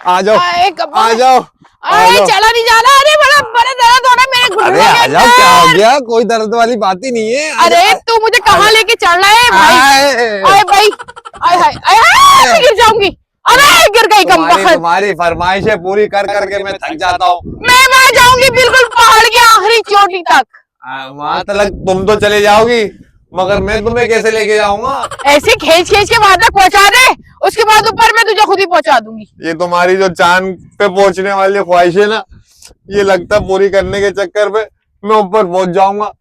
आ जाओ आ जाओ। अरे चला नहीं जाना। अरे बड़ा बड़ा दर्द हो रहा है मेरे घुटनों अरे के आ जाओ, अंदर। क्या हो गया? कोई दर्द वाली बात ही नहीं है। अरे तू मुझे कहाँ लेके चल रहा है भाई? अरे भाई आय हाय आय हाय, मैं गिर जाऊंगी। अरे गिर गई कम बखत। तुम्हारी फरमाइशें पूरी कर करके मैं थक जाता हूँ। मैं वहां जाऊंगी बिल्कुल पहाड़ की आखिरी चोटी तक। वहां तक तुम तो चले जाओगी, मगर मैं तुम्हें कैसे लेके जाऊंगा? ऐसे खींच खींच के वहां तक पहुंचा दे, उसके बाद ऊपर मैं तुझे खुद ही पहुंचा दूंगी। ये तुम्हारी जो चांद पे पहुंचने वाली ख्वाहिशें ना, ये लगता पूरी करने के चक्कर में मैं ऊपर पहुंच जाऊंगा।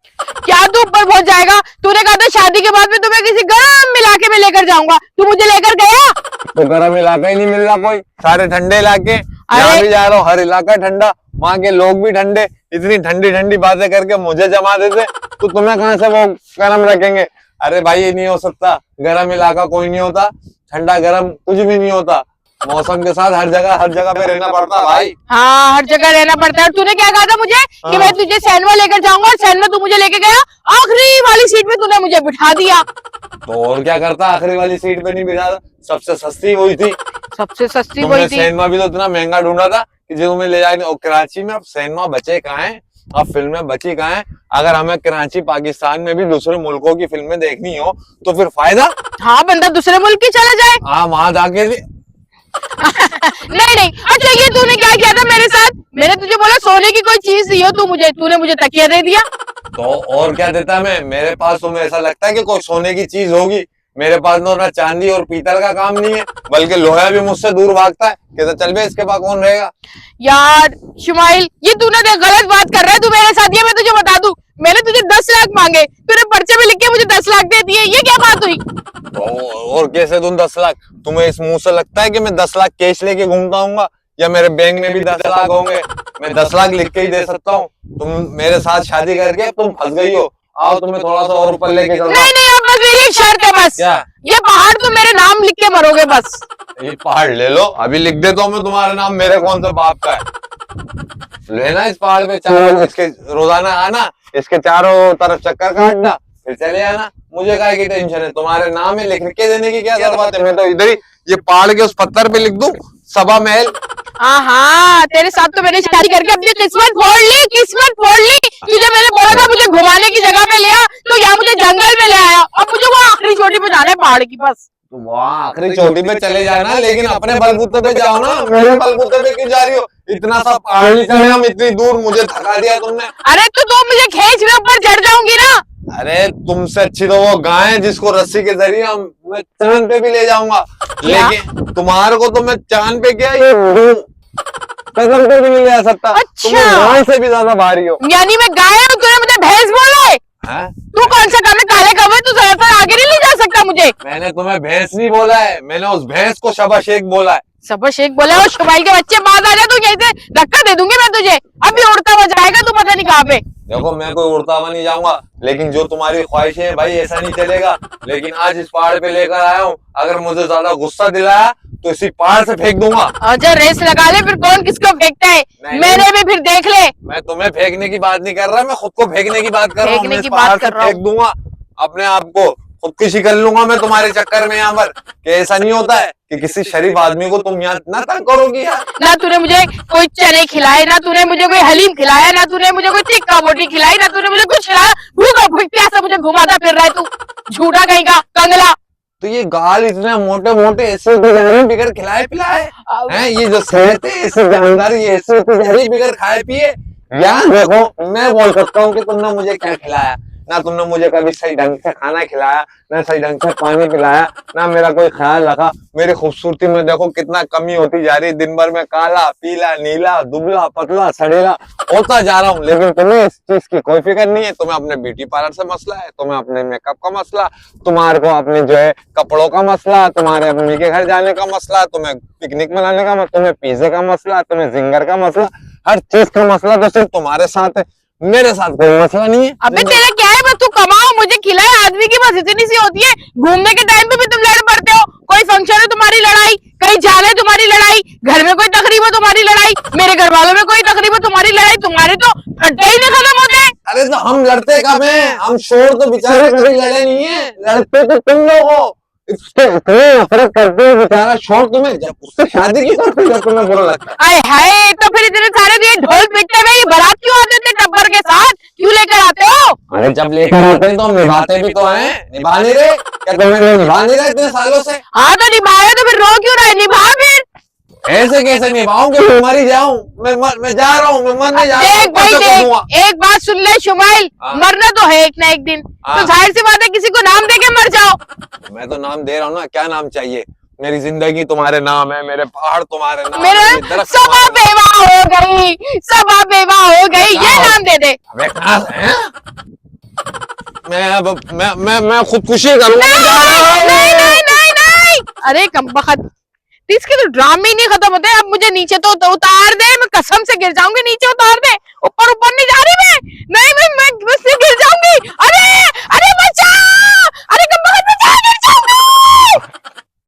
क्या तू ऊपर पहुंच जाएगा? तूने कहा था शादी के बाद में तुम्हें किसी गर्म इलाके में लेकर जाऊंगा, तू मुझे लेकर गया? तो गर्म इलाका ही नहीं मिल रहा कोई, सारे ठंडे इलाके। यहाँ भी जा रहा हूँ, हर इलाका ठंडा, वहाँ के लोग भी ठंडे। इतनी ठंडी ठंडी बातें करके मुझे जमा देते, तो तुम्हें कहाँ से वो गर्म रखेंगे? अरे भाई ये नहीं हो सकता, गर्म इलाका कोई नहीं होता, ठंडा गर्म कुछ भी नहीं होता। मौसम के साथ हर जगह पे रहना पड़ता है भाई। हाँ हर जगह रहना पड़ता है। और तूने क्या कहा था मुझे कि मैं तुझे सैनवा लेकर जाऊंगा, और सैनवा तू मुझे लेके गया, आखिरी वाली सीट पे तूने मुझे बिठा दिया। तो और क्या करता, आखिरी वाली सीट पे नहीं बिठा, सबसे सस्ती हुई थी। सबसे सस्ती तुमने वही थी। सैनवा भी तो इतना महंगा ढूंढा था कि जो तुम्हें ले जाए। और कराची में अब सैनवा बचे कहाँ हैं, अब फिल्में बची कहाँ हैं? अगर हमें कराची पाकिस्तान में भी दूसरे मुल्कों की फिल्में देखनी हो तो फिर फायदा। हाँ बंदा दूसरे मुल्क की चला जाए। हाँ वहां जाके नहीं नहीं। अच्छा ये तूने क्या किया था मेरे साथ? मैंने तुझे बोला सोने की कोई चीज दी हो तूने मुझे तकिया दे दिया। तो और क्या देता मैं? मेरे पास तुम्हें ऐसा लगता है कि कोई सोने की चीज होगी? मेरे पास तो ना चांदी और पीतल का काम नहीं है, बल्कि लोहा भी मुझसे दूर भागता है। कहता चल बे इसके पास कौन रहेगा। यार शुमाइल ये तूने गलत बात कर रहा है तू मेरे साथ। ये मैं तुझे बता दूं, मैंने तुझे 10 लाख मांगे, तूने पर्चे में लिख के मुझे 10 लाख दे दिए, ये क्या बात हुई? तो और कैसे दूं 10 लाख? तुम्हें इस मुंह से लगता है कि मैं 10 लाख कैश लेके घूमता हूँ, या मेरे बैंक में भी 10 लाख होंगे? मैं 10 लाख लिख के ही दे सकता हूँ। तुम मेरे साथ शादी करके तुम फंस गई हो, आओ तुम्हें थोड़ा सा और ऊपर लेके चलता। नहीं नहीं अब बस मेरी एक शर्त है बस। क्या? ये पहाड़ तुम मेरे नाम लिख के मरोगे बस। ये पहाड़ ले लो, अभी लिख देता हूँ मैं तुम्हारा नाम, मेरे कौन सा बाप का है। लेना इस पहाड़ पे चारों, इसके रोजाना आना, इसके चारों तरफ चक्कर काटना, फिर चले आना। मुझे काहे की टेंशन है? तुम्हारे नाम है, लिख के देने की क्या जरूरत है? मैं तो इधर ही ये पहाड़ के उस पत्थर पे लिख दूं सभा महल। हाँ तेरे साथ तो मैंने शादी करके अपनी किस्मत फोड़ ली, किस्मत फोड़ ली। तुझे मैंने बोला था मुझे घुमाने की जगह पे ले आ, तो यहाँ मुझे जंगल में ले आया। अब मुझे वो आखिरी चोटी पे जाना है पहाड़ की बस। तो वहाँ आखिरी चोटी पे चले जाना, लेकिन अपने बलबूते पे जाओ ना। मेरे बलबूते पे क्यों जा रही हो? इतना सा पहाड़ नहीं चढ़े हम इतनी दूर, मुझे थका दिया तुमने। अरे तो तुम मुझे खींच में ऊपर चढ़ जाऊंगी ना। अरे तुमसे अच्छी तो वो गाय है जिसको रस्सी के जरिए हम मैं चांद पे भी ले जाऊंगा, लेकिन तुम्हारे को तो मैं चांद पे क्या कदम पे भी नहीं ले जा सकता। अच्छा। तुम गाय से भी ज्यादा भारी हो। यानी मैं गाय हूँ, तूने मुझे भैंस बोला है? तू कौन सा काम है? काले कौवे तू ज्यादातर आगे नहीं ले जा सकता मुझे। मैंने तुम्हें भैंस नहीं बोला है, मैंने उस भैंस को शबा शेख बोला है। शबा शेख बोला? और शुमाइल के बच्चे बात आ जाए तो कैसे धक्का दे दूंगी मैं तुझे। अभी उड़ता हुआ जाएगा तू पता नहीं कहाँ पे। देखो मैं कोई उड़ता हुआ नहीं जाऊंगा, लेकिन जो तुम्हारी ख्वाहिशें हैं भाई ऐसा नहीं चलेगा। लेकिन आज इस पहाड़ पे लेकर आया हूँ, अगर मुझे ज्यादा गुस्सा दिलाया तो इसी पहाड़ से फेंक दूंगा। अच्छा रेस लगा ले फिर, कौन किसको फेंकता है मेरे में फिर देख ले। मैं तुम्हें फेंकने की बात नहीं कर रहा, मैं खुद को फेंकने की बात कर रहा हूँ। फेंकने की बात कर रहा हूँ। फेंक दूंगा अपने आप को, खुदकुशी कर लूंगा मैं तुम्हारे चक्कर में यहाँ पर। कि ऐसा नहीं होता है कि किसी शरीफ आदमी को तुम यहाँ इतना तंग करोगी यार। ना तूने मुझे कोई चने खिलाए, ना तूने मुझे कोई हलीम खिलाया, ना तूने मुझे कोई टिक्का बोटी खिलाई, ना तूने मुझे कुछ खिलाया। भूखा प्यासा मुझे घुमाता फिर रहा है तू, झूठा कहीं का कंगला। तो ये गाल इतने मोटे मोटे ऐसे बिगर खिलाए पिलाए हैं, ये जो सेहत है ऐसे जानदार, ये ऐसे बिगर खाए पिए। यार देखो मैं बोल सकता हूँ कि तुमने मुझे क्या खिलाया। ना तुमने मुझे कभी सही ढंग से खाना खिलाया, ना सही ढंग से पानी पिलाया, ना मेरा कोई ख्याल रखा। मेरी खूबसूरती में देखो कितना कमी होती जा रही है। दिन भर में काला पीला नीला दुबला पतला सड़ेला होता जा रहा हूँ, लेकिन तुम्हें इस चीज की कोई फिक्र नहीं है। तुम्हें अपने ब्यूटी पार्लर से मसला है, तुम्हें अपने मेकअप का मसला, तुम्हारे को अपने जो है कपड़ों का मसला, तुम्हारे अम्मी के घर जाने का मसला, तुम्हें पिकनिक मनाने का, तुम्हें पिज्जे का मसला, तुम्हें जिंगर का मसला, हर चीज का मसला तो सिर्फ तुम्हारे साथ है, मेरे साथ कोई मसला नहीं है। अबे तेरा क्या है? बस तू कमाओ मुझे खिलाए। आदमी की बस इतनी सी होती है, घूमने के टाइम पे भी तुम लड़ पड़ते हो। कोई फंक्शन है तुम्हारी लड़ाई, कहीं जाना है तुम्हारी लड़ाई, घर में कोई तकरीब हो तुम्हारी लड़ाई, मेरे घर वालों में कोई तकरीब हो तुम्हारी लड़ाई। तुम्हारे तो अड्डे ही नहीं खत्म होते। अरे तो हम लड़ते कब हैं? हम शोर तो बेचारे कभी लड़े नहीं है, लड़ते तो तुम लोग हो। इससे इतनी नफरत करते हो बेचारा, शौक तुम्हें जब उससे शादी की करते हो, जब तुम्हें बुरा लगता है। आए हाय, तो फिर इतने सारे ये ढोल पिट्टे में ये बारात क्यों आते थे टब्बर के साथ, क्यों लेकर आते हो? अरे जब लेकर आते हैं तो हम निभाते भी तो हैं, निभा नहीं रहे क्या? तुम्हें लोग निभा नहीं रहे इतने सालों से? हाँ तो निभाए, तो फिर रो क्यों रहे? निभा फिर। ऐसे कैसे निभाऊंगी? मैं मर ही जाऊं, मैं जा रहा हूँ, मैं मरने जा रहा हूँ, देख भाई पैसे को दूंगा। देख, एक बात सुन ले शुमाइल, हाँ। मरना तो है एक ना एक दिन, हाँ। तो जाहिर सी बात है किसी को नाम दे के मर जाओ। मैं तो नाम दे रहा हूँ ना, क्या नाम चाहिए? मेरी जिंदगी तुम्हारे नाम है, मेरे पहाड़ तुम्हारे नाम है, मेरे मेरे दरख्त सबा तुम्हारे नाम बेवा हो गई, सबा बेवा हो गई, ये हाँ। नाम दे दे। है। अबे कहाँ से हैं? मैं खुदकुशी करूंगा, मैं जा रहा हूँ। नहीं नहीं नहीं नहीं, अरे कमबख्त, इसके तो ड्रामे ही नहीं खत्म होते। अब मुझे नीचे तो उतार दे, मैं कसम से गिर जाऊंगी, नीचे उतार दे। ऊपर ऊपर नहीं जा रही मैं, नहीं मैं गिर जाऊंगी। अरे अरे